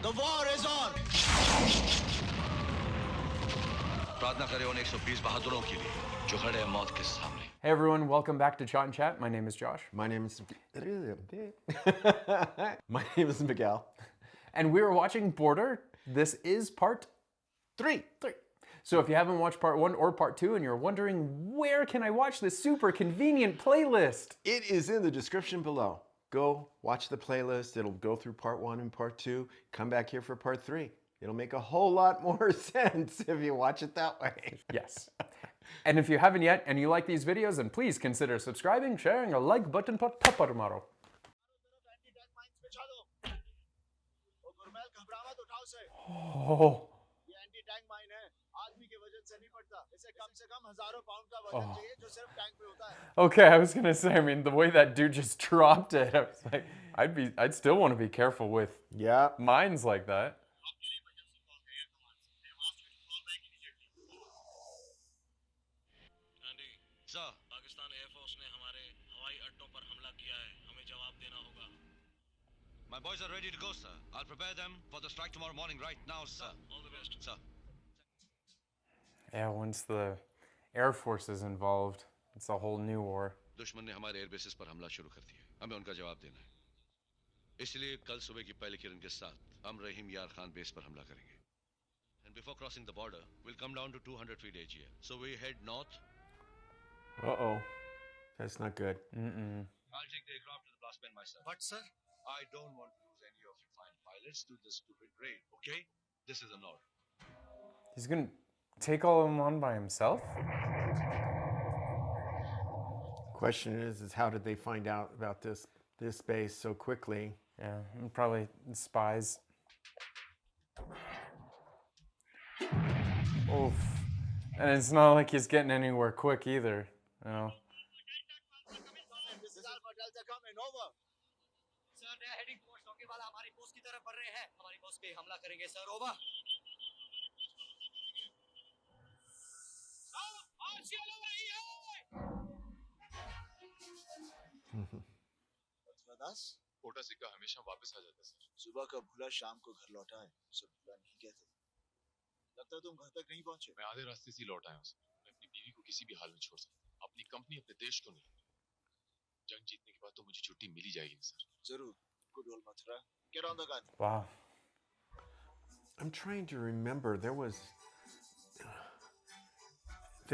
The war is on. प्रार्थना करें उन 120 बहादुरों के लिए जो खड़े हैं मौत के सामने. Hey everyone, welcome back to ChaatNChat. My name is Josh. My name is My name is Miguel. And we are watching Border. This is part 3. So if you haven't watched part 1 or part 2 and you're wondering where can I watch this super convenient playlist? It is in the description below. Go watch the playlist. It'll go through part 1 and part 2. Come back here for part 3. It'll make a whole lot more sense if you watch it that way. Yes. And if you haven't yet and you like these videos, then please consider subscribing, sharing, a like button पर थप्पड़ मारो. Oh. ये anti tank mine है. आदमी के वजन से नहीं पड़ता. इसे कम से कम हजारों पाउंड का वजन चाहिए जो सिर्फ टैंक पे होता है. Okay, I was gonna say, I mean, the way that dude just dropped it, I was like, I'd still want to be careful with mines like that. Sir, Pakistan air force ने हमारे हवाई अड्डों पर हमला किया है. हमें जवाब देना होगा. My boys are ready to go, sir. I'll prepare them for the strike tomorrow morning right now, sir. All the best, sir. Yeah, once the Air Force is involved, it's a whole new war. दुश्मन ने हमारे airbases पर हमला शुरू कर दिया. हमें उनका जवाब देना है. इसलिए कल सुबह की पहली किरण के साथ हम रहीम यार खान बेस पर हमला करेंगे. And before crossing the border, we'll come down to 200 feet AGL. So we head north. Uh-oh. That's not good. I'll take the aircraft to the blast bin myself. But sir, I don't want to lose any of you fine pilots to this stupid raid, okay? This is an order. He's gonna take all of them on by himself? Question is how did they find out about this base so quickly? Yeah, probably spies. Oof. And it's not like he's getting anywhere quick either, you know. this is Alpha Delta coming over. Sir, they are heading towards Longewala. हमारी post की तरफ बढ़ रहे हैं. हमारी post पे हमला करेंगे, sir. Over. कोटा सिक्का हमेशा वापस आ जाता है सर. सुबह का भूला शाम को घर लौटा है. सब भूला नहीं कहते. लगता है तुम घर तक नहीं पहुंचे. मैं आधे रास्ते से लौट आया हूँ सर. मैं अपनी बीवी को किसी भी हाल में छोड़ सकता. अपनी कंपनी अपने देश को नहीं. जंग जीतने के बाद तो मुझे छुट्टी मिल ही जाएगी सर. जरूर. Good old Mathura. Get on the gun. Wow. I'm trying to remember. There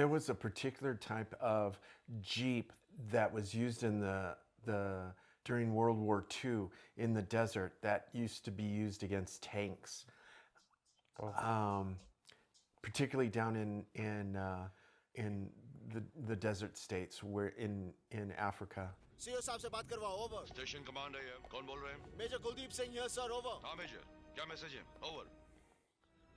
was a particular type of Jeep that was used in the during World War II in the desert that used to be used against tanks. Particularly down in the desert states where in Africa. CO साहब से बात करवाओ. Over. Station commander here. कौन बोल रहे हैं? Major Kuldeep Singh here, sir. Over. हाँ major. क्या मैसेज है? Over.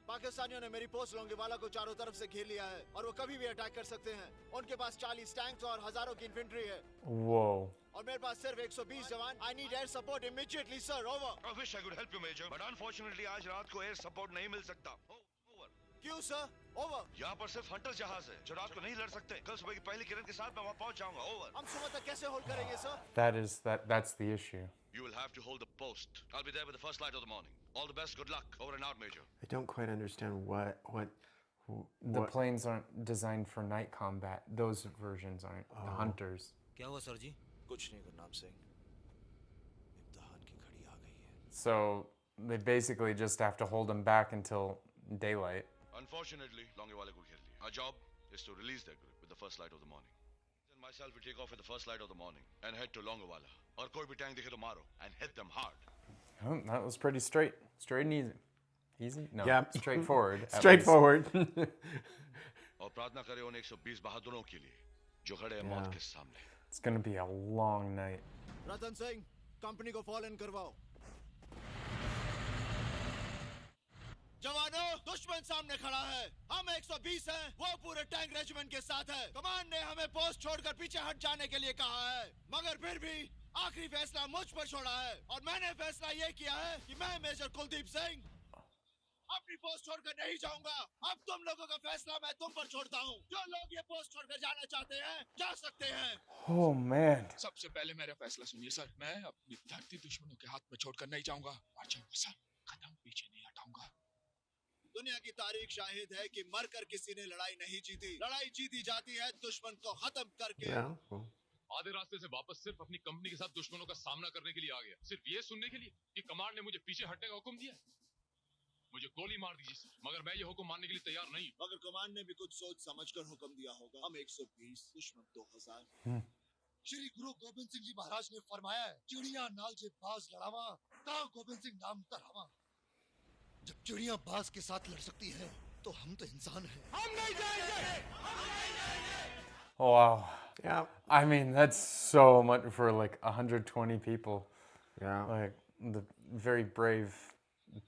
पाकिस्तानियों ने मेरी पोस्ट लोंगेवाला को चारों तरफ से घेर लिया है और वो कभी भी अटैक कर सकते हैं. उनके पास 40 टैंक्स और हजारों की इन्फेंट्री है. Whoa. और मेरे पास सिर्फ 120 जवान. I need air support immediately, sir. Over. I wish I could help you, Major, but unfortunately आज रात को air support नहीं मिल सकता. Over. क्यों, sir? Over. यहाँ पर सिर्फ हंटर जहाज है जो रात को नहीं लड़ सकते. कल सुबह की पहली किरण के साथ मैं वहाँ पहुँच जाऊँगा. Over. हम सुबह तक कैसे होल्ड करेंगे, sir? That's the issue. You will have to hold the post. I'll be there with the first light of the morning. All the best. Good luck. Over and out, Major. I don't quite understand what The planes aren't designed for night combat. Those versions aren't. The hunters. क्या हुआ, sir जी? कुछ नहीं, गुरनाम सिंह. इम्तिहान की घड़ी आ गई है. So they basically just have to hold them back until daylight. Unfortunately, Longewala को घेर लिया. Our job is to release their grip with the first light of the morning. And myself will take off with the first light of the morning and head to Longewala. और कोई भी tank दिखे तो मारो and hit them hard. Oh, that was pretty straight and easy. Easy? No. Yeah. Straightforward. Straightforward. और प्रार्थना करें उन 120 बहादुरों के लिए जो खड़े हैं मौत के सामने. It's gonna be a long night. Ratan Singh, company को फॉल इन करवाओ. जवानों, दुश्मन सामने खड़ा है. हम 120 हैं. वो पूरे टैंक रेजिमेंट के साथ है. कमान ने हमें पोस्ट छोड़कर पीछे हट जाने के लिए कहा है. मगर फिर भी आखिरी फैसला मुझ पर छोड़ा है. और मैंने फैसला ये किया है कि मैं मेजर कुलदीप सिंह अपनी पोस्ट छोड़कर नहीं जाऊंगा. अब तुम लोगों का फैसला मैं तुम पर छोड़ता हूँ. जो लोग ये पोस्ट छोड़कर जाना चाहते हैं, जा सकते हैं. Oh man. सबसे पहले मेरा फैसला सुनिए सर. मैं अपनी धरती दुश्मनों के हाथ में छोड़कर नहीं जाऊंगा. और जाऊंगा सर. कदम पीछे दुनिया की तारीख शाहिद है कि मरकर किसी ने लड़ाई नहीं जीती, लड़ाई जीती जाती है दुश्मन को खत्म करके। Yeah. Well, आधे रास्ते से वापस सिर्फ अपनी कंपनी के साथ दुश्मनों का सामना करने के लिए आ गया, सिर्फ ये सुनने के लिए कि कमांड ने मुझे पीछे हटने का हुक्म दिया। मुझे गोली मार दीजिए सर, मगर मैं ये हुक्म मानने के लिए तैयार नहीं। अगर कमांड ने भी कुछ सोच समझकर हुक्म दिया होगा। हम 120, दुश्मन 2000। श्री गुरु गोबिंद सिंह जी महाराज ने फरमाया है, चिड़िया नाल जे बाज लड़ावा ता गोबिंद सिंह नाम तरावा। जब चिड़िया बाज के साथ लड़ सकती है तो हम तो इंसान हैं। हम नहीं जाएंगे। Wow. yeah. I mean, that's so much for like 120 people. Yeah. Like the very brave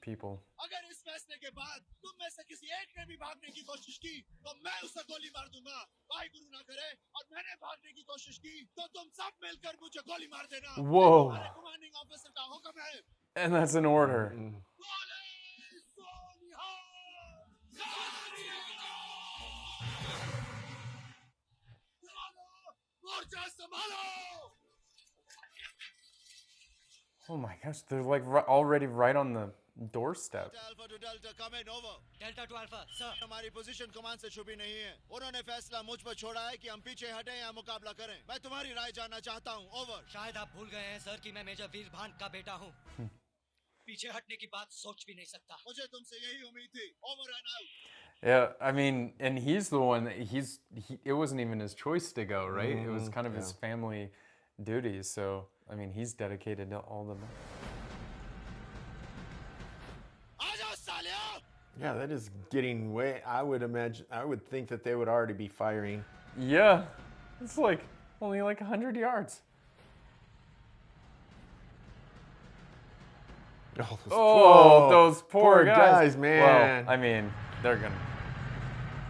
people. अगर इस फैसले के बाद तुम में से किसी एक ने भी भागने की कोशिश की तो मैं उसे गोली मार दूंगा। भाई गुरु ना करे और मैंने भागने की कोशिश की तो तुम सब मिलकर मुझे गोली मार देना। Whoa. हमारे कमांडिंग ऑफिसर का हुक्म है। And that's an order. मोर्चा संभालो। Oh my gosh, they're like already right on the doorstep. Alpha to Delta, come in, over. Delta two alpha sir. हमारी पोजीशन कमान से छुपी नहीं है। उन्होंने फैसला मुझ पर छोड़ा है कि हम पीछे हटें या मुकाबला करें। मैं तुम्हारी राय जानना चाहता हूँ, ओवर। शायद आप भूल गए हैं सर कि मैं मेजर वीर भान का बेटा हूँ। पीछे हटने की बात सोच भी नहीं सकता। मुझे तुमसे यही उम्मीद थी, over and out. Yeah, I mean, and he's the one that it wasn't even his choice to go, right? It was kind of his family duties. So, I mean, he's dedicated to all the. Yeah, that is getting way. I would think that they would already be firing. Yeah, it's like only like 100 yards. Oh, those poor guys, man. Well, I mean, they're gonna.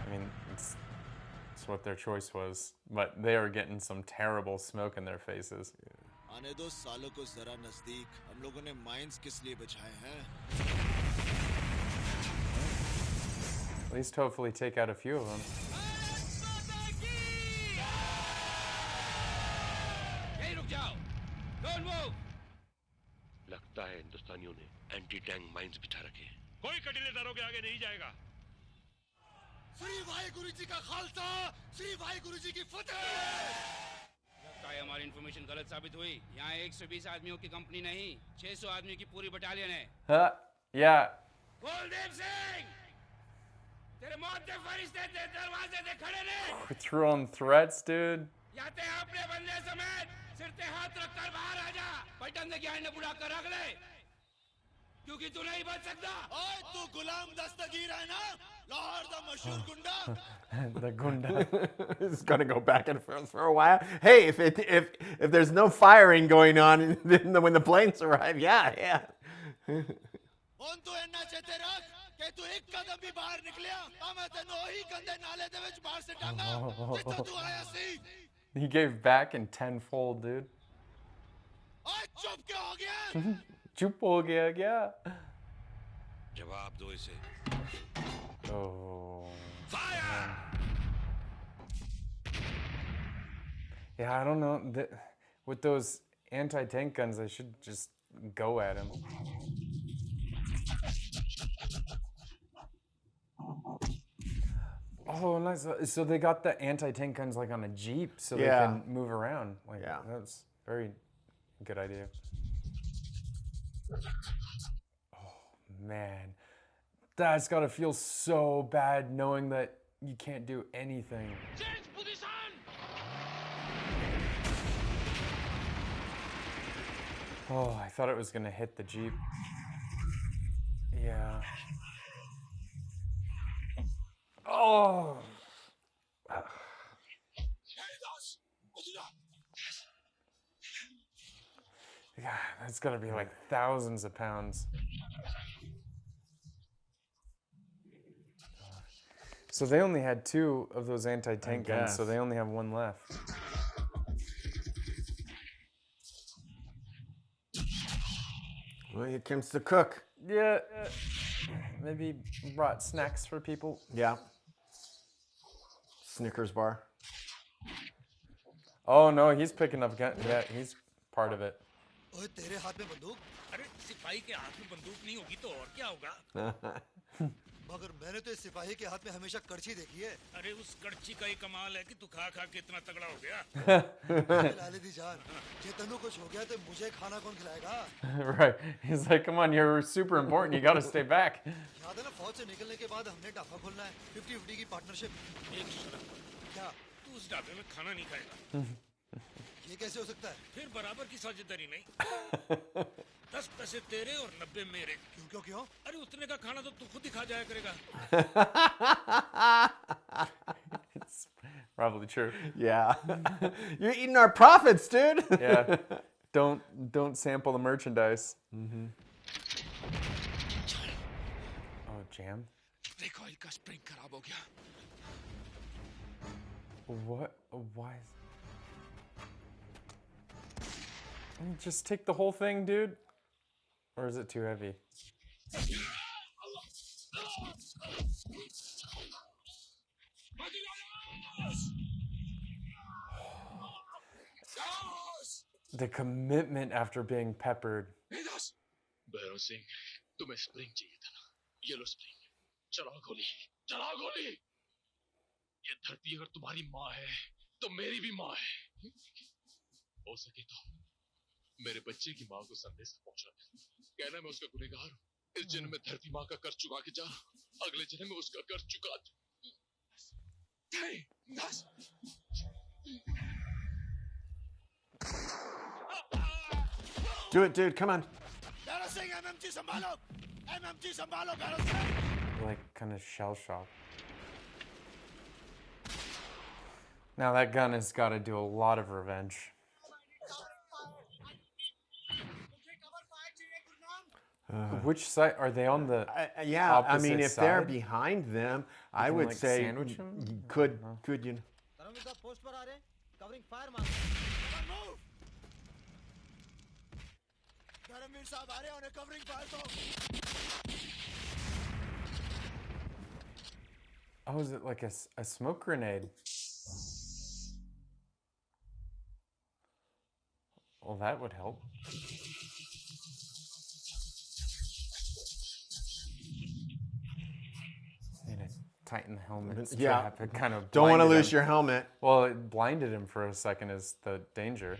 I mean, it's what their choice was, but they are getting some terrible smoke in their faces. आने दो सालों को जरा नजदीक। हम लोगों ने mines किस लिए बिछाए हैं? At least hopefully take out a few of them. यहीं रुक जाओ। Don't move। लगता है हिंदुस्तानियों ने एंटी टैंक माइंस बिछा रखे हैं। कोई कटीलेदारों के आगे नहीं जाएगा। श्री वाहिगुरु जी का खालसा, श्री वाहिगुरु जी की फतेह। लगता है हमारी इंफॉर्मेशन गलत साबित हुई। यहाँ 120 आदमियों की कंपनी नहीं, 600 आदमियों की पूरी बटालियन है। Yeah. कुलदीप सिंह, तेरे मौत के फरिश्ते तेरे दरवाजे पे खड़े ने। Throwing threats, dude. या ते अपने बंदे समेत सिर पे हाथ रखकर बाहर आ जा। बटन से ज्ञान ने बुला कर रख ले, क्योंकि तू नहीं बच सकता। ओए तू गुलाम दस्तगीर है ना, लाहौर दा मशहूर गुंडा। The gunda. It's gonna go back and forth for a while. Hey, if there's no firing going on when the planes arrive, yeah. ਹੁਣ ਤੂੰ ਇੰਨਾ ਚੇਤੇ ਰੱਖ ਕਿ ਤੂੰ ਇੱਕ ਕਦਮ ਵੀ ਬਾਹਰ ਨਿਕਲਿਆ ਤਾਂ ਮੈਂ ਤੈਨੂੰ ਉਹੀ ਗੰਦੇ ਨਾਲੇ ਦੇ ਵਿੱਚ ਬਾਹਰ ਸਿੱਟਾਂਗਾ ਜਿੱਥੋਂ ਤੂੰ ਆਇਆ ਸੀ। He gave back in tenfold, dude. ਓਏ ਚੁੱਪ ਕਿਉਂ ਹੋ ਗਿਆ? Chup ho gaya kya? जवाब दो इसे। Oh. Fire! Yeah, I don't know. With those anti-tank guns, I should just go at him. Oh, nice. So they got the anti-tank guns like on a Jeep so they can move around. Like, Yeah. That's very good idea. Oh, man. That's got to feel so bad knowing that you can't do anything. Change position! Oh, I thought it was going to hit the Jeep. Yeah. Oh. Yeah, that's got to be like thousands of pounds. So they only had 2 of those anti-tank guns, so they only have 1 left. Well, here comes the cook. Yeah. Maybe brought snacks for people. Yeah. Snickers bar. Oh no, he's picking up gun. Yeah, he's part of it. ओए तेरे हाथ में बंदूक? अरे सिपाही के हाथ में बंदूक नहीं होगी तो और क्या होगा? मगर मैंने तो इस सिपाही के हाथ में हमेशा कड़छी देखी है। अरे उस कड़ची का ही कमाल है कि तू खा खा के इतना तगड़ा हो गया। लाले दी जान, ये तनु कुछ हो गया तो मुझे खाना कौन खिलाएगा? Right. He's like, come on, you're super important. You got to stay back. याद है ना फौज से निकलने के बाद हमने ढाबा खोलना है 50-50 की पार्टनरशिप। एक शर्त, क्या? तू उस ढाबे में खाना नहीं खाएगा। ये कैसे हो सकता है? फिर बराबर की साझेदारी नहीं। 10 पैसे तेरे और 90 मेरे। क्यों क्यों क्यों? अरे उतने का खाना तो तू खुद ही खा जाया करेगा। It's probably true. Yeah. You're eating our profits, dude. Yeah. Don't sample the merchandise. Oh, jam? Recoil का स्प्रिंग खराब हो गया। What? Why? Just take the whole thing, dude. Or is it too heavy? The commitment after being peppered. Bhairav Singh, तुम्हें spring चाहिए था ना? ये लो spring. चलाओ गोली, चलाओ गोली। ये धरती अगर तुम्हारी माँ है, तो मेरी भी माँ है। हो सके तो मेरे बच्चे की माँ को संदेश पहुंचा दे। कहना मैं उसका गुनहगार हूँ। इस जन्म में धरती माँ का कर्ज चुका के जा, अगले जन्म में उसका कर्ज चुका दे। Do it, dude. Come on. Bhairav Singh MMG संभालो, MMG संभालो Bhairav Singh. Like, kind of shell shock. Now that gun has got to do a lot of revenge. Which side are they on? The Yeah, I mean, opposite if they're side? behind them, I can, would like, say sandwich them? could you? Post पर आ रहे हैं, covering fire मारो। धर्मवीर साहब आ रहे हैं, उन्हें covering fire दो। Oh, is it like a smoke grenade? Well, that would help. Need to tighten the helmet strap. It kind of Don't want to blinded lose him. your helmet. Well, it blinded him for a second is the danger.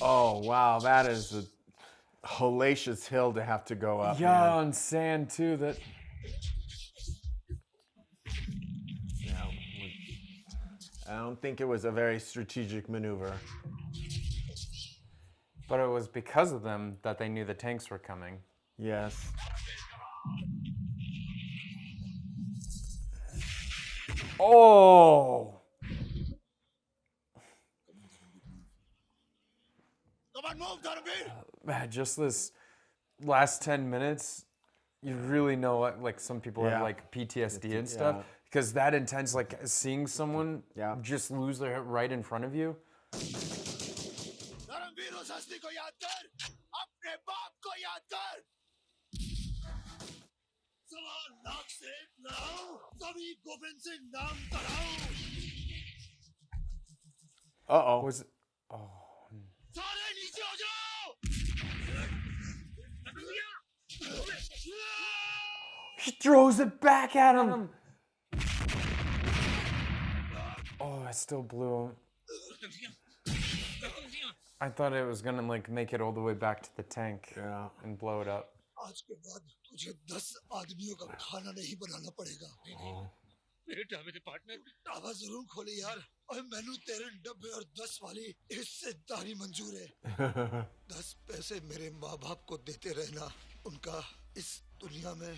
Oh wow, that is a hellacious hill to have to go up. Yeah, man. on sand too. That I don't think it was a very strategic maneuver. But it was because of them that they knew the tanks were coming. Yes. Oh! Come on, move, Dhurandhar! Man, just this last 10 minutes, you really know what, like, some people have, like, PTSD and stuff. Yeah. Because that intense, like, seeing someone just lose their head right in front of you. Dharamvir उस हस्ती को याद कर, अपने बाप को याद कर। सवा लाख से लड़ाऊं, तभी गोविंद सिंह नाम कराऊं। Uh-oh. Was it? Oh. सारे नीचे हो जाओ! He throws it back at him! Oh, I still blew him. I thought it was gonna, like, make it all the way back to the tank and blow it up. आज के बाद तुझे 10 आदमियों का खाना नहीं बनाना पड़ेगा। मेरे ढाबे के पार्टनर ढाबा जरूर खोले यार, और मैनू तेरे डब्बे और 10 वाली हिस्सेदारी मंजूर है। 10 पैसे मेरे माँ बाप को देते रहना, उनका इस दुनिया में।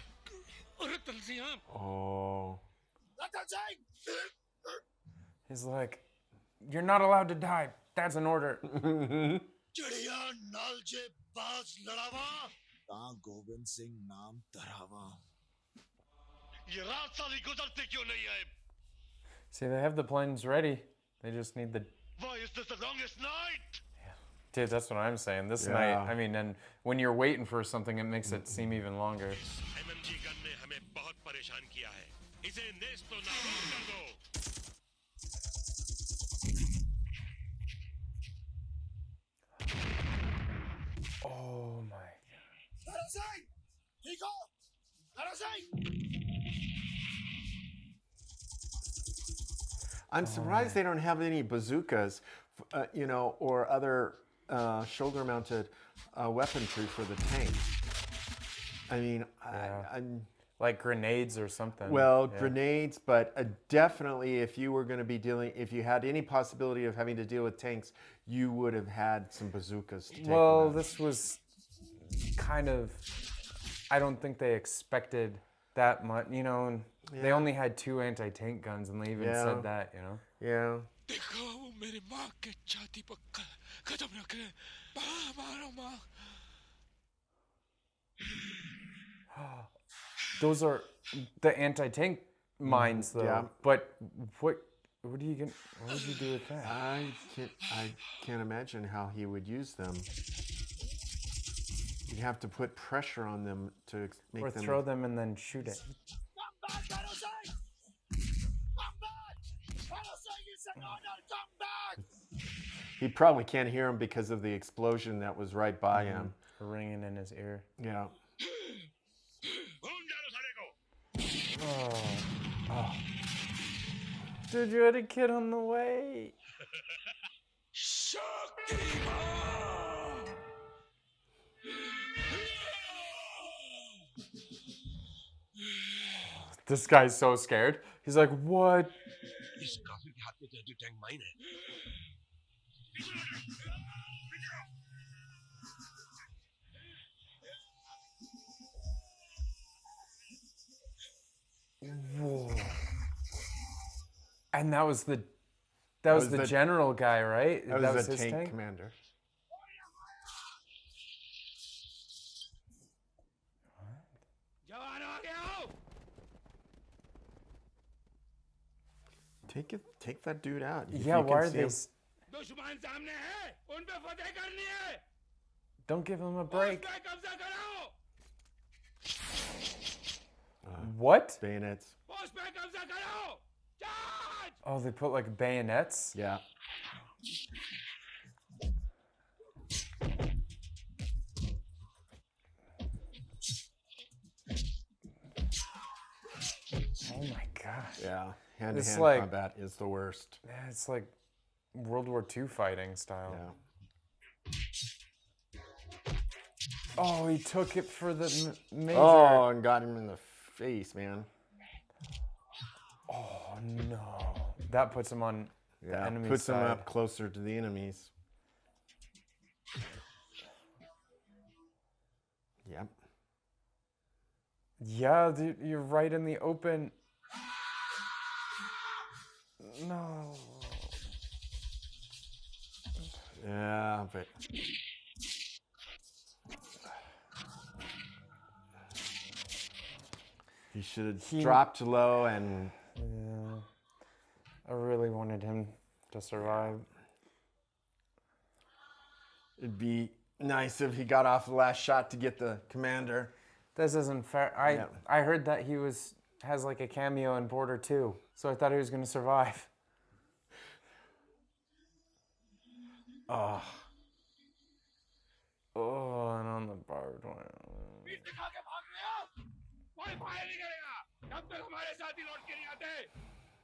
अरे तलसियां! Oh. He's like, you're not allowed to die. That's an order. चिड़िया नाल जे बाज लड़ावा, ता गोविंद सिंह नाम तरावा। ये रात साली गुजरते क्यों नहीं है? See, they have the planes ready. They just need the... Why is this the longest night? Dude, that's what I'm saying. This night, I mean, and when you're waiting for something, it makes it seem even longer. MMG gun ने हमें बहुत परेशान किया है। इसे Nesto नाबूद कर दो। Oh my. Singh! ठीक हो? Hera Singh! I'm surprised they don't have any bazookas, you know, or other shoulder-mounted weaponry for the tanks. I mean, I'm like grenades or something. well, grenades, but definitely if you were going to be dealing, if you had any possibility of having to deal with tanks, you would have had some bazookas to take them out. This was kind of, I don't think they expected that much, you know, and they only had 2 anti-tank guns, and they even said that, you know. Yeah. Those are the anti-tank mines, though. Yeah. But what would you do with that? I can't imagine how he would use them. You'd have to put pressure on them to make Or them... throw them and then shoot it. Come back, Hera Singh! Come back! Hera Singh is an honor! Come back! He probably can't hear him because of the explosion that was right by him. Ringing in his ear. Yeah. Oh. Dude, you had a kid on the way. This guy's so scared. He's like, what? Whoa. And that was the general guy, right? That was his the tank commander. Take that dude out. Yeah, why are they... Don't give him a break. What? Bayonets. Oh, they put like bayonets? Yeah. Oh my gosh. Yeah. Hand-to-hand combat is the worst. Yeah, it's like World War II fighting style. Yeah. Oh, he took it for the major. Oh, and got him in the face, man. Oh, no. That puts him on the enemy's puts side. him up closer to the enemies. Yep. Yeah, dude, you're right in the open. No. Yeah, but... He should have dropped low and... Yeah. I really wanted him to survive. It'd be nice if he got off the last shot to get the commander. This isn't fair. I heard that he has like a cameo in Border 2, so I thought he was going to survive. Oh. Oh, and on the barbed wire.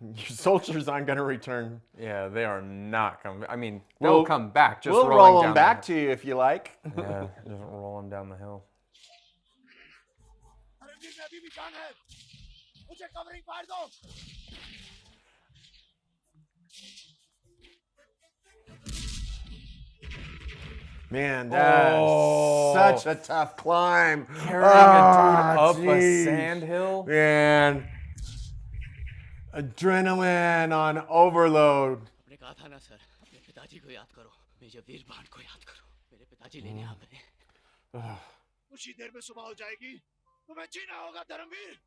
Your soldiers aren't going to return. Yeah, they are not coming. I mean, they'll come back. Just we'll roll them back to you if you like. Yeah, just roll them down the hill. Man, that's such a tough climb. Carrying a dude up a sandhill? Man. Adrenaline on overload.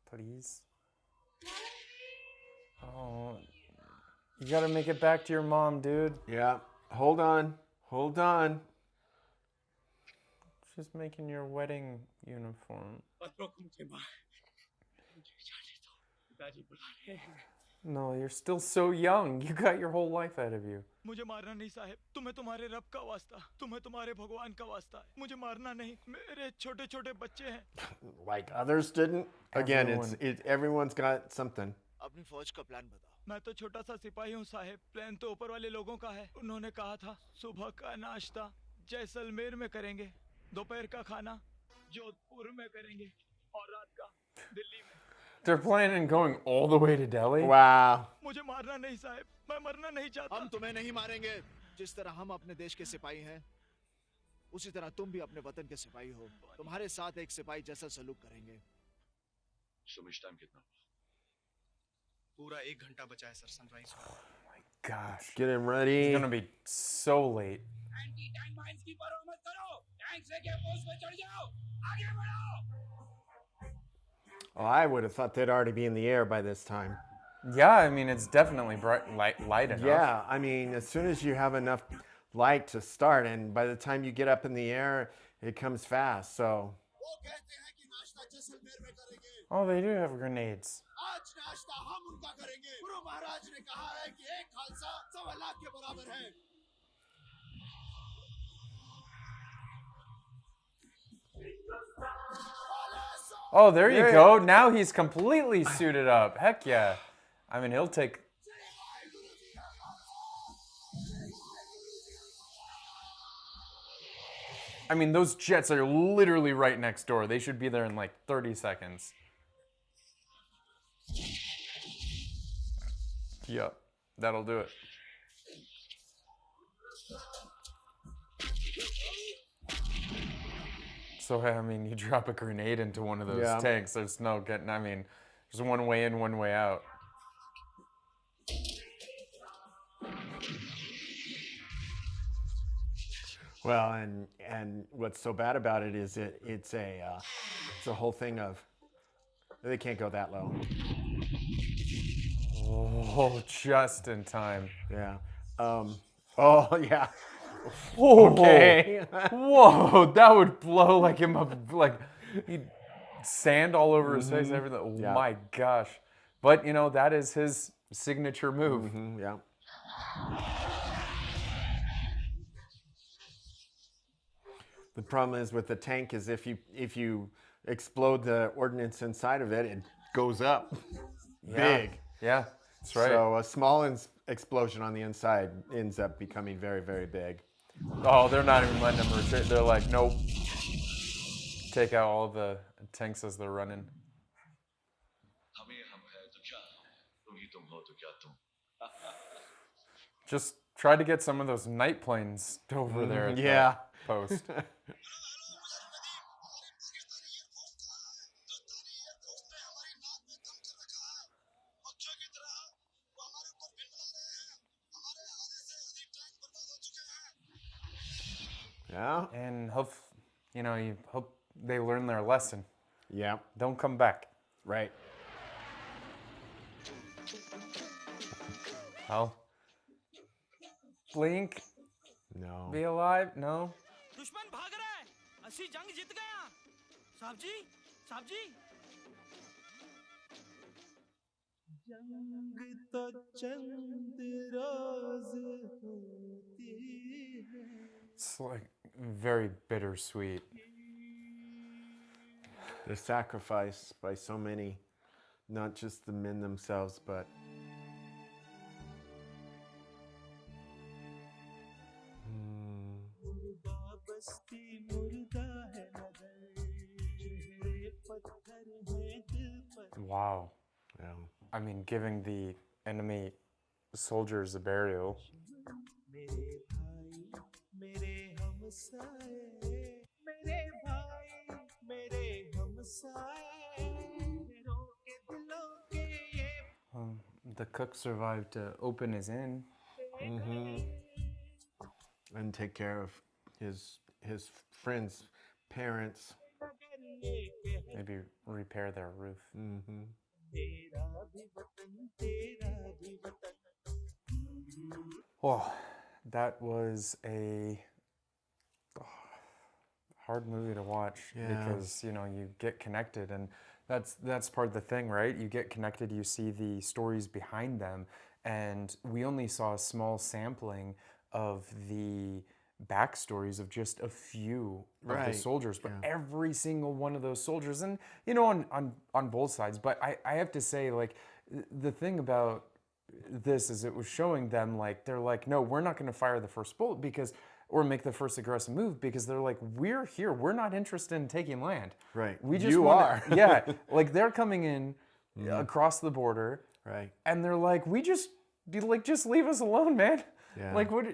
Please. Oh, you gotta make it back to your mom, dude. Yeah, hold on. Hold on. Just making your wedding uniform. No, you're still so young. You got your whole life ahead of you. मुझे मारना नहीं साहब, तुम्हें तुम्हारे रब का वास्ता, तुम्हें तुम्हारे भगवान का वास्ता है, मुझे मारना नहीं, मेरे छोटे छोटे बच्चे हैं. Like others didn't. Again, Everyone. everyone's got something. अपनी फौज का प्लान बताओ. मैं तो छोटा सा सिपाही हूँ साहब, प्लान तो ऊपर वाले लोगों का है. उन्होंने कहा था सुबह का नाश्ता जैसलमेर में करेंगे, दोपहर का खाना जोधपुर में करेंगे और रात का दिल्ली में. They're planning on going all the way to Delhi? Wow. मुझे मारना नहीं साहब, मैं मरना नहीं चाहता. हम तुम्हें नहीं मारेंगे. जिस तरह हम अपने देश के सिपाही हैं, उसी तरह तुम भी अपने वतन के सिपाही हो. तुम्हारे साथ एक सिपाही जैसा सलूक करेंगे. सुमिश टाइम कितना? पूरा 1 घंटा बचा है सर सनराइज को. Gosh. Get him ready. It's gonna be so late. Anti tank mines की बरामद करो, टैंक लेके पोस्ट पे चढ़ जाओ, आगे बढ़ो. Oh, I would have thought they'd already be in the air by this time. Yeah, I mean, it's definitely light enough. Yeah, I mean, as soon as you have enough light to start, and by the time you get up in the air, it comes fast. So. वो कहते हैं कि नाश्ता जैसलमेर में करेंगे. Oh, they do have grenades. आज नाश्ता हम उनका करेंगे. गुरु महाराज ने कहा है कि एक खालसा 1.25 लाख के बराबर है. Oh, there you go. Now he's completely suited up. Heck yeah. I mean, he'll take... I mean, those jets are literally right next door. They should be there in like 30 seconds. Yep, that'll do it. So, I mean, you drop a grenade into one of those tanks, there's no getting, I mean, there's one way in, one way out. Well, and what's so bad about it is it's a whole thing of they can't go that low. Oh, just in time. Yeah. Oh yeah. Whoa. Okay. Whoa, that would blow like him up, like he'd sand all over his face and everything. Oh Yeah. my gosh. But, you know, that is his signature move. Mm-hmm, yeah. The problem is with the tank is if you explode the ordnance inside of it, it goes up big. Yeah, that's right. So a small explosion on the inside ends up becoming very, very big. Oh, they're not even letting them retreat. They're like, nope. Take out all the tanks as they're running. Just try to get some of those night planes over there at the post. Yeah. And hope, you know, you hope they learn their lesson. Yeah. Don't come back. Right. Well, blink. No. Be alive. No. दुश्मन भाग रहा है. असली जंग जीत गया. साहब जी, साहब जी. जंग तो चंद रोज होती है. It's like very bittersweet. The sacrifice by so many, not just the men themselves, but Wow. yeah. I mean, giving the enemy soldiers a burial. The cook survived to open his inn. Mm-hmm. And take care of his friends' parents. Maybe repair their roof. Mm-hmm. Well, that was a hard movie to watch because, you know, you get connected and That's part of the thing, right? You get connected, you see the stories behind them, and we only saw a small sampling of the backstories of just a few of the Right, soldiers, but yeah. every single one of those soldiers, and you know, on both sides. But I have to say, like, the thing about this is it was showing them like they're like, no, we're not going to fire the first bullet because or make the first aggressive move because they're like, we're here, we're not interested in taking land. Right. We just You wanna, are. yeah, like they're coming in across the border, Right. and they're like, we just be like, just leave us alone, man. Yeah. Like what,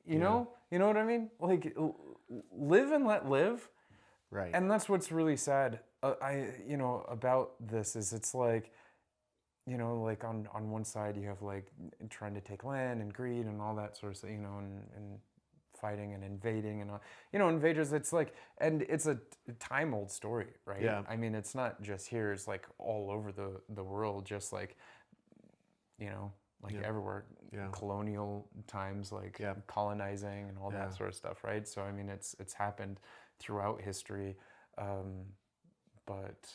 you know what I mean? Like live and let live. Right. And that's what's really sad. About this is it's like, like on one side you have like trying to take land and greed and all that sort of stuff, and fighting and invading and all, invaders. It's like, and it's a time old story, right? Yeah. I mean, it's not just here. It's like all over the world, just like, everywhere. Yeah. Colonial times, like colonizing and all that sort of stuff, right? So I mean, it's happened throughout history, but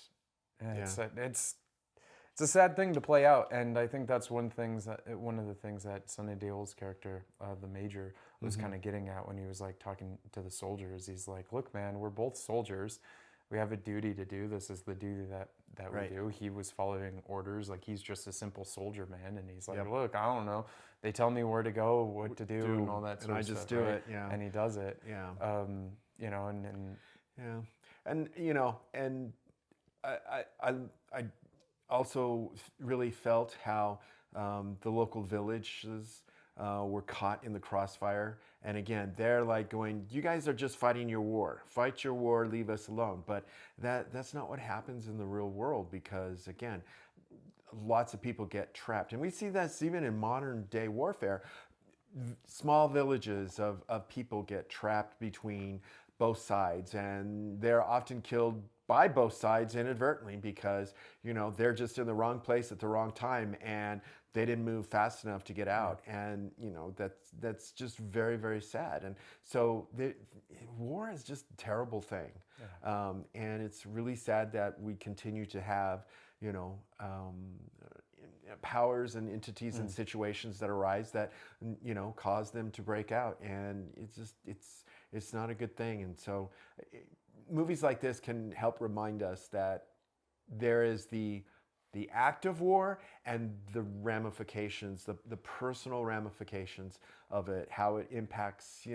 it's a sad thing to play out, and I think that's one of the things that Sunny Deol's character, the Major, was kind of getting at when he was like talking to the soldiers. He's like, "Look, man, we're both soldiers. We have a duty to do. This is the duty that Right. we do." He was following orders, like he's just a simple soldier, man, and he's like, "Look, I don't know. They tell me where to go, what to do, and all that sort of I stuff." just do right? it, yeah. And he does it. Yeah. And Yeah, and and I also really felt how the local villages were caught in the crossfire, and again, they're like going, "You guys are just fighting your war. Fight your war, leave us alone." But that's not what happens in the real world, because again, lots of people get trapped, and we see this even in modern day warfare. Small villages of people get trapped between both sides, and they're often killed by both sides inadvertently because they're just in the wrong place at the wrong time and they didn't move fast enough to get out. And that's just very, very sad. And so war is just a terrible thing. And it's really sad that we continue to have powers and entities and situations that arise that cause them to break out, and it's not a good thing. And so movies like this can help remind us that there is the act of war and the ramifications, the personal ramifications of it, how it impacts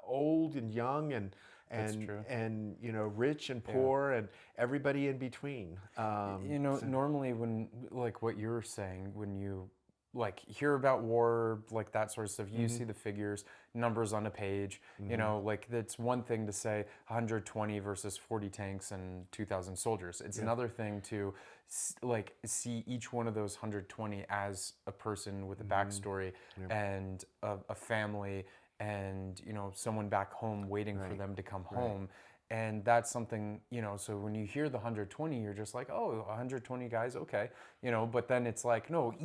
old and young and rich and poor and everybody in between. Normally when, like what you're saying, when you like hear about war, like that sort of stuff, you see the figures, numbers on a page, like it's one thing to say 120 versus 40 tanks and 2,000 soldiers. It's another thing to like see each one of those 120 as a person with a backstory and a family, and someone back home waiting for them to come home. And that's something, so when you hear the 120, you're just like, oh, 120 guys, okay. But then it's like, no,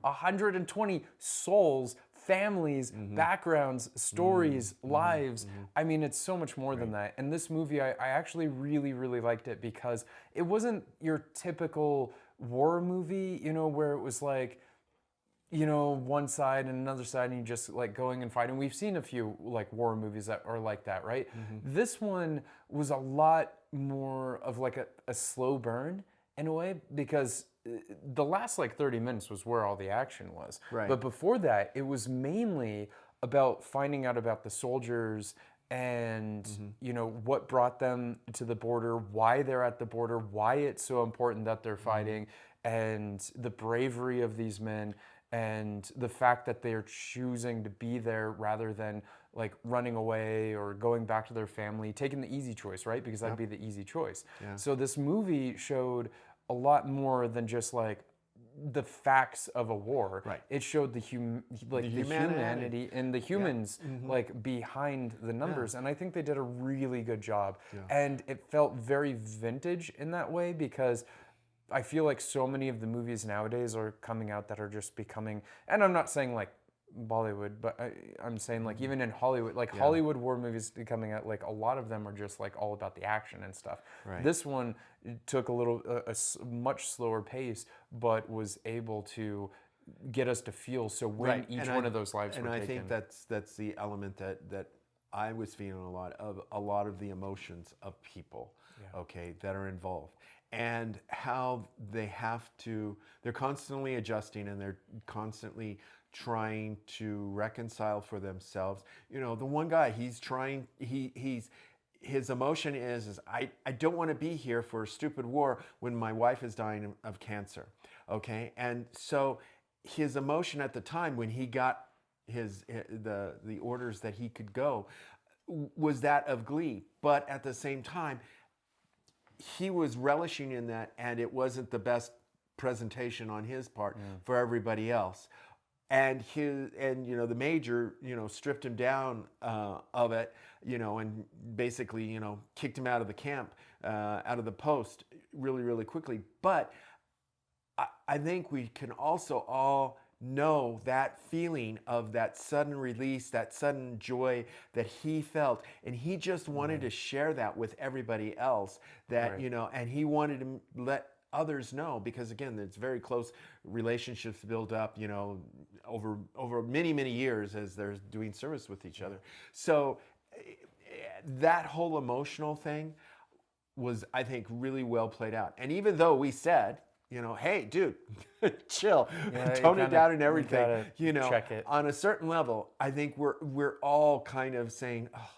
120 souls, families, backgrounds, stories, lives. I mean, it's so much more than that. And this movie, I actually really, really liked it because it wasn't your typical war movie, where it was like, one side and another side, and you just like going and fighting. We've seen a few like war movies that are like that, right? This one was a lot more of like a slow burn in a way, because the last like 30 minutes was where all the action was. Right. But before that, it was mainly about finding out about the soldiers and what brought them to the border, why they're at the border, why it's so important that they're fighting, and the bravery of these men, and the fact that they're choosing to be there rather than like running away or going back to their family, taking the easy choice, right? Because that'd be the easy choice. So this movie showed a lot more than just like the facts of a war. Right. It showed the humanity and the humans like behind the numbers. And I think they did a really good job. And it felt very vintage in that way, because I feel like so many of the movies nowadays are coming out that are just becoming, and I'm not saying like Bollywood, but I'm saying like even in Hollywood, like Hollywood war movies coming out, like a lot of them are just like all about the action and stuff. Right. This one took a much slower pace, but was able to get us to feel. So when each one of those lives were taken. And I think that's the element that I was feeling a lot of the emotions of people, okay, that are involved. And how they're constantly adjusting and they're constantly trying to reconcile for themselves. You know, the one guy, his emotion is I don't want to be here for a stupid war when my wife is dying of cancer, okay? And so his emotion at the time when he got the orders that he could go was that of glee. But at the same time, he was relishing in that, and it wasn't the best presentation on his part for everybody else. And the major, stripped him down of it, and basically, kicked him out of the camp, out of the post really, really quickly. But I think we can also all know that feeling of that sudden release, that sudden joy that he felt. And he just wanted to share that with everybody else, that, and he wanted to let others know, because again, there's very close relationships build up, over many, many years as they're doing service with each other. So that whole emotional thing was, I think, really well played out. And even though we said, hey, dude, chill, tone it down and everything, check it. On a certain level, I think we're all kind of saying, oh,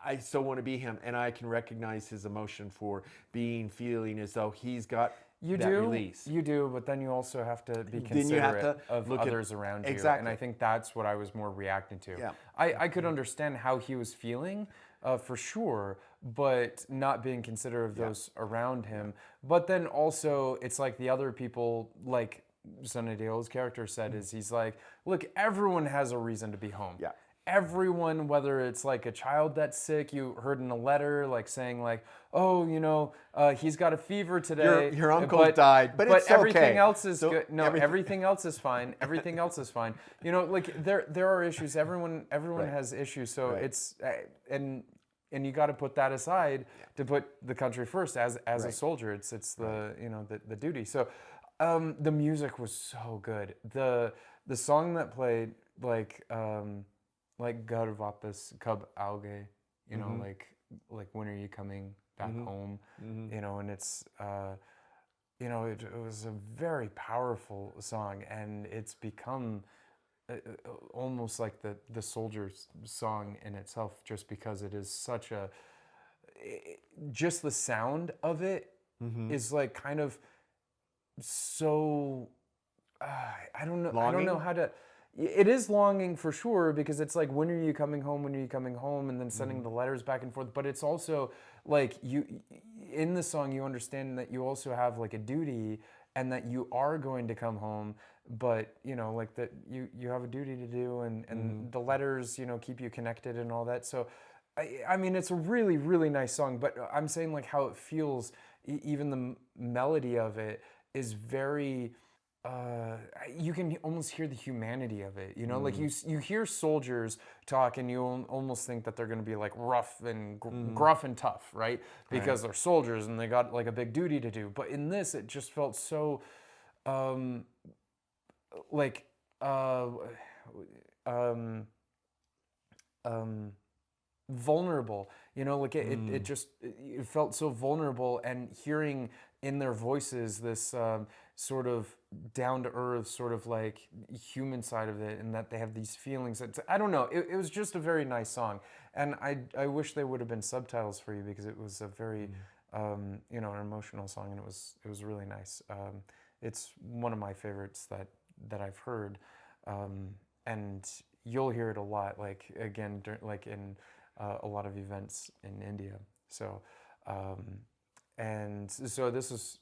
I so want to be him, and I can recognize his emotion for feeling as though he's got release. You do, but then you also have to be Then considerate you have to of look others around you. Exactly. And I think that's what I was more reacting to. Yeah. I could understand how he was feeling, for sure, but not being considerate of those around him. But then also, it's like the other people, like Sunny Deol's character said, is he's like, look, everyone has a reason to be home. Yeah. Everyone, whether it's like a child that's sick, you heard in a letter, like saying like, oh, he's got a fever today. Your uncle died, but it's everything okay. else is So good. No, everything else is fine. Everything else is fine. Like there are issues. Everyone has issues. So it's and you got to put that aside to put the country first as a soldier. It's the the duty. So the music was so good. The song that played like Ghar Vapas Kab Aoge, like when are you coming back home, and it's it was a very powerful song, and it's become almost like the soldier's song in itself, just because it is such just the sound of it is like kind of so I don't know how to. It is longing for sure, because it's like, when are you coming home? When are you coming home? And then sending the letters back and forth. But it's also like in the song, you understand that you also have like a duty, and that you are going to come home. But like that you have a duty to do, and the letters keep you connected and all that. So I mean, it's a really, really nice song. But I'm saying like how it feels, even the melody of it is very. You can almost hear the humanity of it, like you hear soldiers talk, and you almost think that they're going to be like rough and gruff and tough, right? Because they're soldiers and they got like a big duty to do. But in this, it just felt so vulnerable, like it felt so vulnerable, and hearing in their voices this sort of down to earth, sort of like human side of it, and that they have these feelings. I don't know. It was just a very nice song, and I wish they would have been subtitles for you, because it was a very an emotional song, and it was really nice. It's one of my favorites that I've heard, and you'll hear it a lot, like again, like in a lot of events in India. So. And so this is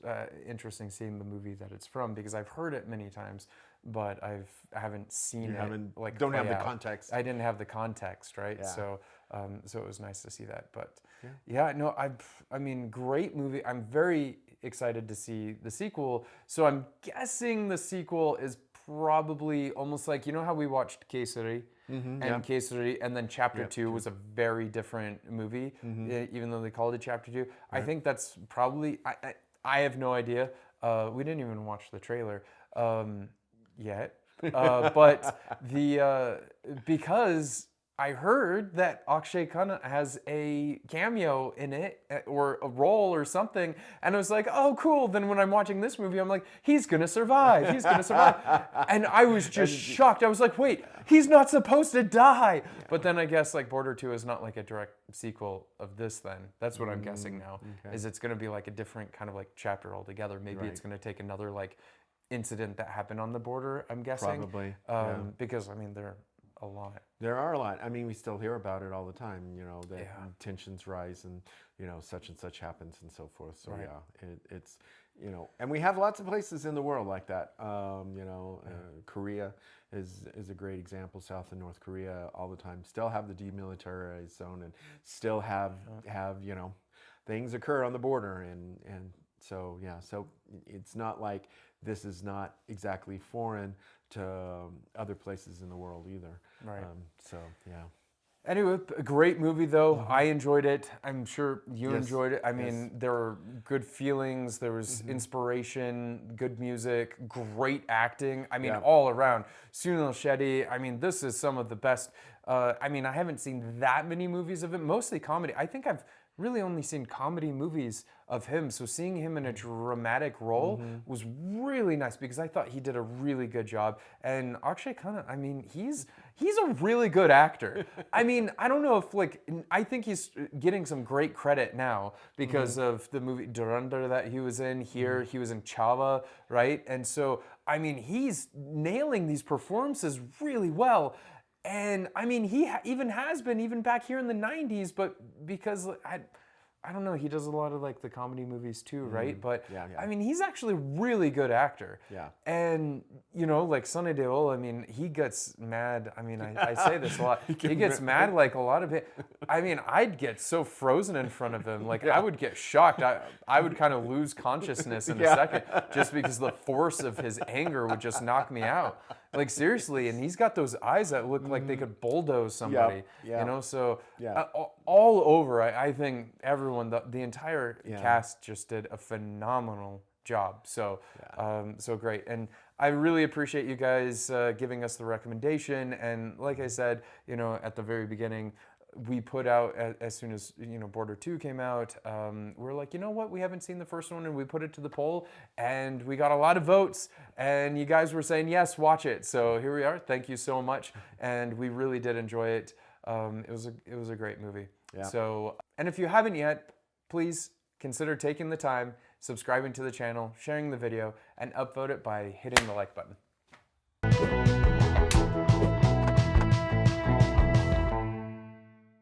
interesting seeing the movie that it's from, because I've heard it many times, but I haven't seen it. Don't have the context. I didn't have the context, right? Yeah. So it was nice to see that. But I mean, great movie. I'm very excited to see the sequel. So I'm guessing the sequel is probably almost like, you know how we watched Kesari and Kesari, and then Chapter 2 was a very different movie, even though they called it Chapter 2. I think that's probably, I have no idea. We didn't even watch the trailer yet. But because I heard that Akshaye Khanna has a cameo in it, or a role or something, and I was like, oh, cool. Then when I'm watching this movie, I'm like, he's gonna survive. He's gonna survive. And I was just shocked. I was like, wait, he's not supposed to die. But then I guess like Border 2 is not like a direct sequel of this. Then that's what I'm guessing now. Is it's gonna be like a different kind of like chapter altogether. Maybe it's gonna take another like incident that happened on the border. I'm guessing Probably. because I mean they're a lot. There are a lot. I mean, we still hear about it all the time, you know, that tensions rise and, you know, such and such happens and so forth. So, it's, you know, and we have lots of places in the world like that. You know, Korea is a great example. South and North Korea all the time still have the demilitarized zone and still have you know, things occur on the border. And so, so it's not like this is not exactly foreign to other places in the world either. Right. So, yeah. Anyway, a great movie though. I enjoyed it. I'm sure you enjoyed it. I mean, there were good feelings. There was inspiration, good music, great acting. I mean, all around. Suniel Shetty. I mean, this is some of the best. I mean, I haven't seen that many movies of it. Mostly comedy. I think I've really only seen comedy movies of him. So seeing him in a dramatic role was really nice because I thought he did a really good job. And Akshaye Khanna, I mean, he's a really good actor. I mean, I don't know if like, I think he's getting some great credit now because of the movie Dhurandhar that he was in here. He was in Chava, right? And so, I mean, he's nailing these performances really well. And I mean, he even has been even back here in the 90s, but because I don't know, he does a lot of like the comedy movies too, right? But I mean, he's actually a really good actor. Yeah. And you know, like Sunny Deol, I mean, he gets mad. I mean, I say this a lot. He gets mad like a lot of it. I mean, I'd get so frozen in front of him. Like I would get shocked. I would kind of lose consciousness in a second just because the force of his anger would just knock me out. Like seriously, and he's got those eyes that look like they could bulldoze somebody. You know, so all over, I think everyone, the entire cast just did a phenomenal job. So, so great. And I really appreciate you guys giving us the recommendation. And like I said, you know, at the very beginning, we put out as soon as, you know, Border 2 came out, we're like, you know what, we haven't seen the first one, and we put it to the poll and we got a lot of votes and you guys were saying, yes, watch it. So here we are. Thank you so much. And we really did enjoy it. It was a great movie. So, and if you haven't yet, please consider taking the time, subscribing to the channel, sharing the video, and upvote it by hitting the like button.